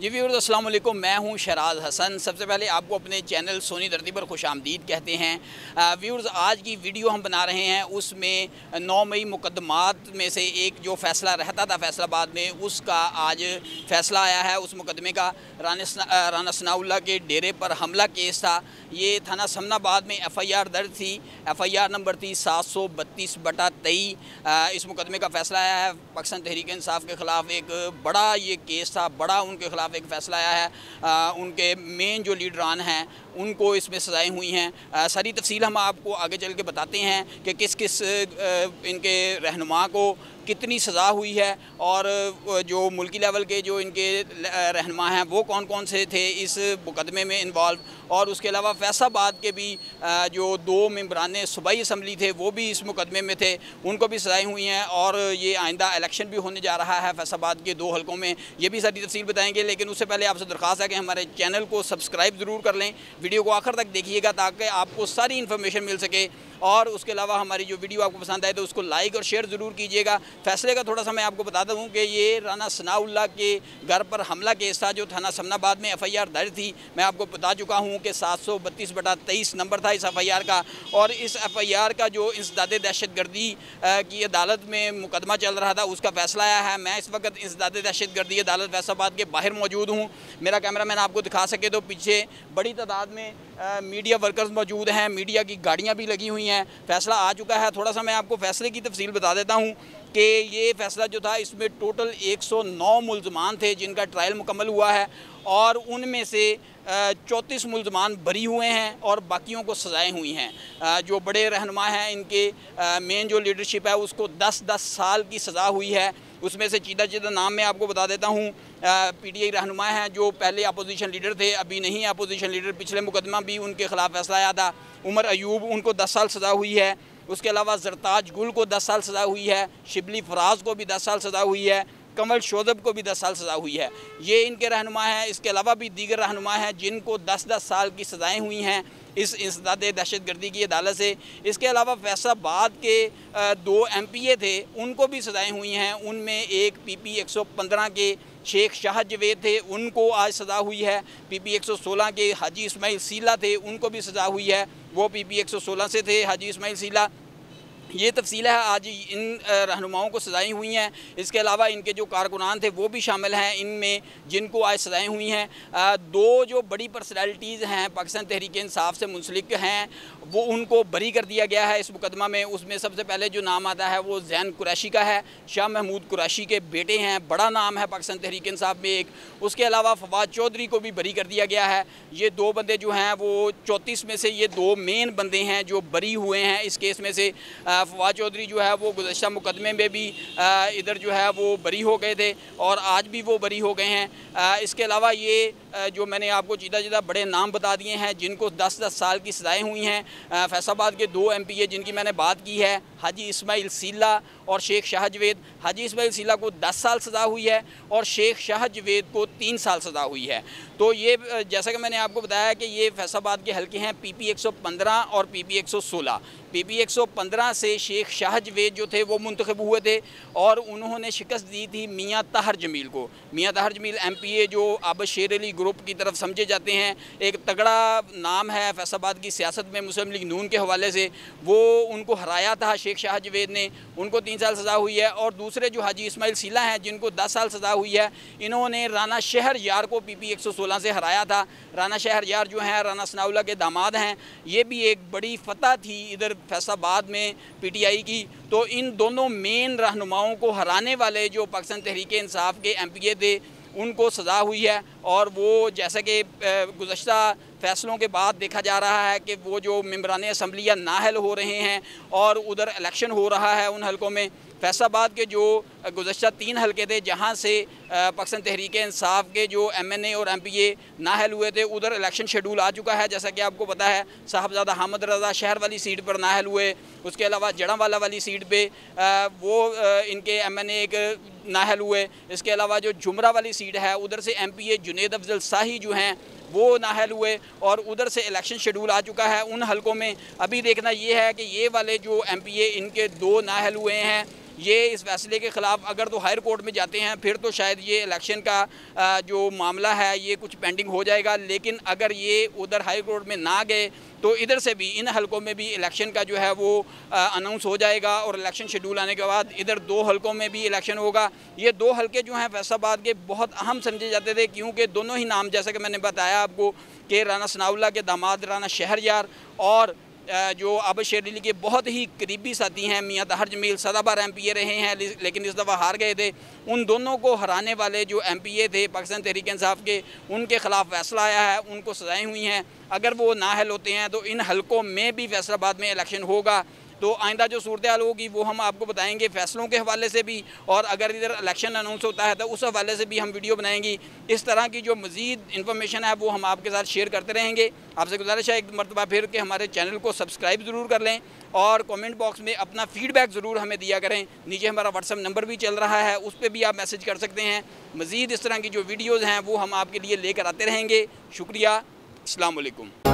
जी viewers अस्सलाम वालेकुम, मैं हूं शहराज हसन। सबसे पहले आपको अपने चैनल सोनी धरती पर खुशामदीद कहते हैं। व्यूअर्स, आज की वीडियो हम बना रहे हैं, उसमें 9 मई मुकदमात में से एक जो फ़ैसला रहता था फैसलाबाद में, उसका आज फ़ैसला आया है। उस मुकदमे का राना सनाउल्लाह के डेरे पर हमला केस था। ये थाना समनाबाद में FIR दर्ज थी। FIR नंबर थी 732/23। इस मुकदमे का फ़ैसला आया है। पाकिस्तान तहरीक इंसाफ के ख़िलाफ़ एक बड़ा ये केस था, बड़ा उनके ख़िलाफ़ एक फ़ैसला आया है। उनके मेन जो लीडरान हैं उनको इसमें सज़ाएँ हुई हैं। सारी तफसील हम आपको आगे चल के बताते हैं कि किस किस इनके रहनुमा को कितनी सज़ा हुई है और जो मुल्की लेवल के जो इनके रहनुमा हैं वो कौन कौन से थे इस मुकदमे में इन्वॉल्व, और उसके अलावा फैसलाबाद के भी जो 2 मेंबरान सूबाई असम्बली थे वो भी इस मुकदमे में थे, उनको भी सज़ाएँ हुई हैं। और ये आइंदा इलेक्शन भी होने जा रहा है फैसलाबाद के 2 हलकों में, ये भी सारी तफसील बताएंगे। लेकिन उससे पहले आपसे दरख्वास्त है कि हमारे चैनल को सब्सक्राइब ज़रूर कर लें, वीडियो को आखिर तक देखिएगा ताकि आपको सारी इन्फॉर्मेशन मिल सके। और उसके अलावा हमारी जो वीडियो आपको पसंद आए तो उसको लाइक और शेयर ज़रूर कीजिएगा। फ़ैसले का थोड़ा सा मैं आपको बता दूँ कि ये राना सनाउल्लाह के घर पर हमला केस था जो थाना समनाबाद में FIR दर्ज थी। मैं आपको बता चुका हूँ कि 732/23 नंबर था इस FIR का। और इस FIR का जो इंसदाद दहशतगर्दी की अदालत में मुकदमा चल रहा था उसका फ़ैसला आया है। मैं इस वक्त इंसदाद दहशतगर्दी अदालत फैसलाबाद के बाहर मौजूद हूँ। मेरा कैमरा मैन आपको दिखा सके तो पीछे बड़ी तादाद में मीडिया वर्कर्स मौजूद हैं, मीडिया की गाड़ियाँ भी लगी हुई हैं। फ़ैसला आ चुका है। थोड़ा सा मैं आपको फ़ैसले की तफसील बता देता हूँ कि ये फ़ैसला जो था इसमें टोटल 109 मुल्ज़मान थे जिनका ट्रायल मुकम्मल हुआ है, और उनमें से 34 मुल्ज़मान बरी हुए हैं और बाकियों को सज़ाएँ हुई हैं। जो बड़े रहनुमा हैं इनके मेन जो लीडरशिप है उसको 10-10 साल की सज़ा हुई है। उसमें से चीदा नाम मैं आपको बता देता हूँ। PTI रहनुमा हैं जो पहले अपोजिशन लीडर थे, अभी नहीं अपोजिशन लीडर, पिछले मुकदमा भी उनके ख़िलाफ़ फैसला आया था। उमर अयूब, उनको 10 साल सज़ा हुई है। उसके अलावा जरताज गुल को 10 साल सज़ा हुई है। शिबली फराज को भी 10 साल सज़ा हुई है। कमल शोजब को भी 10 साल सज़ा हुई है। ये इनके रहनुमा हैं। इसके अलावा भी दीगर रहनुमा हैं जिनको 10-10 साल की सज़ाएँ हुई हैं इस इंसदाद दहशतगर्दी की अदालत से। इसके अलावा फैसलाबाद के 2 MPA थे, उनको भी सज़ाएँ हुई हैं। उनमें एक PP 115 के शेख शाह जवेद थे, उनको आज सज़ा हुई है। PP 116 के हाजी इस्माइल सीला थे, उनको भी सज़ा हुई है। वो PP 116 से थे हाजी इस्माइल सीला। ये तफसील है, आज इन रहनुमाओं को सज़ाएँ हुई हैं। इसके अलावा इनके जो कारकुनान थे वो भी शामिल हैं इनमें जिनको आज सज़ाएँ हुई हैं। 2 जो बड़ी पर्सनैलिटीज़ हैं पाकिस्तान तहरीक इंसाफ से मुंसलिक हैं वो उनको बरी कर दिया गया है इस मुकदमा में। उसमें सबसे पहले जो नाम आता है वो जैन कुरैशी का है। शाह महमूद कुरैशी के बेटे हैं, बड़ा नाम है पाकिस्तान तहरीक इंसाफ में एक। उसके अलावा फवाद चौधरी को भी बरी कर दिया गया है। ये 2 बंदे जो हैं वो 34 में से ये 2 मेन बंदे हैं जो बरी हुए हैं इस केस में से। फवाद चौधरी जो है वो गुज़श्ता मुकदमे में भी इधर जो है वो बरी हो गए थे और आज भी वो बरी हो गए हैं। इसके अलावा ये जो मैंने आपको चीदा बड़े नाम बता दिए हैं जिनको 10-10 साल की सज़ाएँ हुई हैं। फैसलाबाद के 2 MPA जिनकी मैंने बात की है, हाजी इस्माइल सीला और शेख शाह जवेद। हाजी इस्माइल सीला को 10 साल सज़ा हुई है और शेख शाह जवेद को 3 साल सज़ा हुई है। तो ये जैसा कि मैंने आपको बताया कि ये फैसलाबाद के हल्के हैं PP 115 और PP 116। PP 115 से शेख शाह जवेद जो थे वो मुंतखब हुए थे और उन्होंने शिकस्त दी थी मियाँ ताहर जमील को। मियाँ ताहर जमील MPA जो अब शेर अली ग्रुप की तरफ समझे जाते हैं, एक तगड़ा नाम है फैसलाबाद की सियासत में मुस्लिम लीग नून के हवाले से। वो उनको हराया था शेख शाह जवेद ने, उनको 3 साल सज़ा हुई है। और दूसरे जो हाजी इस्माइल सीला हैं जिनको 10 साल सज़ा हुई है, इन्होंने राना शहर यार को PP 116 से हराया था। राना शहर यार जो हैं राना सनाउल्लाह के दामाद हैं। ये भी एक बड़ी फतह थी इधर फैसलाबाद में PTI की। तो इन दोनों मेन रहनुमाओं को हराने वाले जो पाकिस्तान तहरीक इंसाफ के MPA थे उनको सज़ा हुई है। और वो जैसा कि गुज़श्ता फ़ैसलों के बाद देखा जा रहा है कि वो जो मेंबरान असम्बलियाँ नाअहल हो रहे हैं और उधर इलेक्शन हो रहा है उन हलकों में। फैसलाबाद के जो गुज़श्ता 3 हलके थे जहाँ से पाकिस्तान तहरीक इंसाफ के जो MNA और MPA नाअहल हुए थे उधर इलेक्शन शेड्यूल आ चुका है। जैसा कि आपको पता है साहबजादा हामिद रज़ा शहर वाली सीट पर नाअहल हुए। उसके अलावा जड़ांवाला वाली सीट पे वो इनके MNA एक नाअहल हुए। इसके अलावा जो जुमरा वाली सीट है उधर से MPA जुनेद अफजल शाही जो हैं वो नाअहल हुए और उधर से इलेक्शन शेड्यूल आ चुका है उन हलकों में। अभी देखना ये है कि ये वाले जो MPA इनके 2 नाअहल हुए हैं ये इस फैसले के ख़िलाफ़ अगर तो हायर कोर्ट में जाते हैं फिर तो शायद ये इलेक्शन का जो मामला है ये कुछ पेंडिंग हो जाएगा, लेकिन अगर ये उधर हाई कोर्ट में ना गए तो इधर से भी इन हलकों में भी इलेक्शन का जो है वो अनाउंस हो जाएगा और इलेक्शन शेड्यूल आने के बाद इधर 2 हलकों में भी इलेक्शन होगा। ये 2 हलके जो हैं फैसलाबाद के बहुत अहम समझे जाते थे, क्योंकि दोनों ही नाम जैसा कि मैंने बताया आपको कि राना सनाउल्लाह के दामाद राना शहरयार और जो आबिद शेर अली के बहुत ही करीबी साथी हैं मियां ताहिर जमील सदाबहार MPA रहे हैं लेकिन इस दफ़ा हार गए थे। उन दोनों को हराने वाले जो MPA थे पाकिस्तान तहरीक इंसाफ के, उनके ख़िलाफ़ फैसला आया है, उनको सज़ाएँ हुई हैं। अगर वो नाअहल होते हैं तो इन हलकों में भी फैसलाबाद में इलेक्शन होगा। तो आइंदा जो सूरत हाल होगी वो हम आपको बताएंगे फैसलों के हवाले से भी, और अगर इधर इलेक्शन अनाउंस होता है तो उस हवाले से भी हम वीडियो बनाएंगे। इस तरह की जो मज़ीद इन्फॉर्मेशन है वो हम आपके साथ शेयर करते रहेंगे। आपसे गुजारिश है एक मरतबा फिर कि हमारे चैनल को सब्सक्राइब ज़रूर कर लें और कमेंट बॉक्स में अपना फ़ीडबैक ज़रूर हमें दिया करें। नीचे हमारा व्हाट्सएप नंबर भी चल रहा है, उस पर भी आप मैसेज कर सकते हैं। मज़ीद इस तरह की जो वीडियोज़ हैं वो हम आपके लिए लेकर आते रहेंगे। शुक्रिया। अस्सलाम वालेकुम।